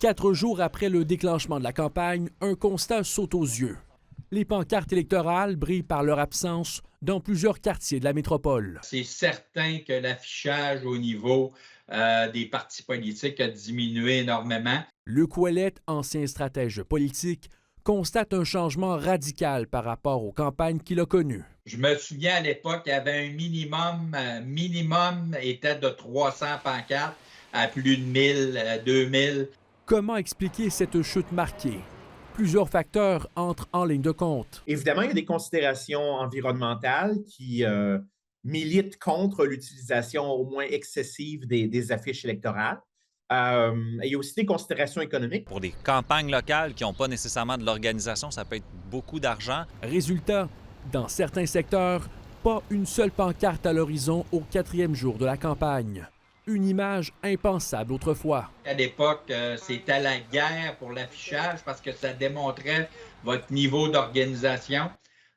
4 jours après le déclenchement de la campagne, un constat saute aux yeux. Les pancartes électorales brillent par leur absence dans plusieurs quartiers de la métropole. C'est certain que l'affichage au niveau des partis politiques a diminué énormément. Luc Ouellette, ancien stratège politique, constate un changement radical par rapport aux campagnes qu'il a connues. Je me souviens à l'époque, il y avait un minimum était de 300 pancartes à plus de 1000, 2000. Comment expliquer cette chute marquée? Plusieurs facteurs entrent en ligne de compte. Évidemment, il y a des considérations environnementales qui militent contre l'utilisation au moins excessive des affiches électorales. Il y a aussi des considérations économiques. Pour des campagnes locales qui n'ont pas nécessairement de l'organisation, ça peut être beaucoup d'argent. Résultat, dans certains secteurs, pas une seule pancarte à l'horizon au 4e jour de la campagne. Une image impensable autrefois. À l'époque, c'était la guerre pour l'affichage parce que ça démontrait votre niveau d'organisation.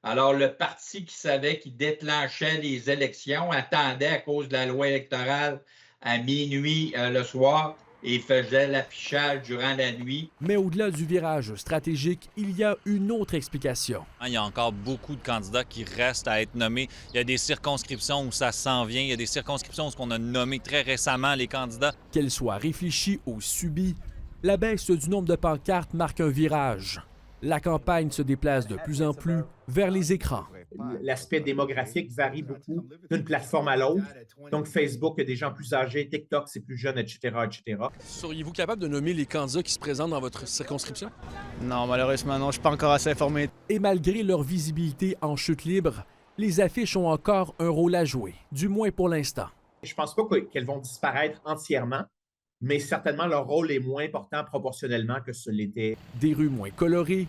Alors, le parti qui savait qu'il déclenchait les élections attendait à cause de la loi électorale à minuit le soir et faisait l'affichage durant la nuit. Mais au-delà du virage stratégique, il y a une autre explication. Il y a encore beaucoup de candidats qui restent à être nommés. Il y a des circonscriptions où ça s'en vient. Il y a des circonscriptions où on a nommé très récemment les candidats. Qu'elle soit réfléchie ou subie, la baisse du nombre de pancartes marque un virage. La campagne se déplace de plus en plus vers les écrans. L'aspect démographique varie beaucoup d'une plateforme à l'autre. Donc, Facebook, il y a des gens plus âgés, TikTok, c'est plus jeune, etc., etc. Seriez-vous capable de nommer les candidats qui se présentent dans votre circonscription? Non, malheureusement, non. Je ne suis pas encore assez informé. Et malgré leur visibilité en chute libre, les affiches ont encore un rôle à jouer, du moins pour l'instant. Je ne pense pas qu'elles vont disparaître entièrement, mais certainement leur rôle est moins important proportionnellement que ce l'était. Des rues moins colorées,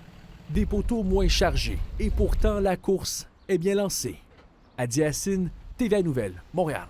des poteaux moins chargés. Et pourtant, la course est bien lancée. Adi Hassine, TVA Nouvelles, Montréal.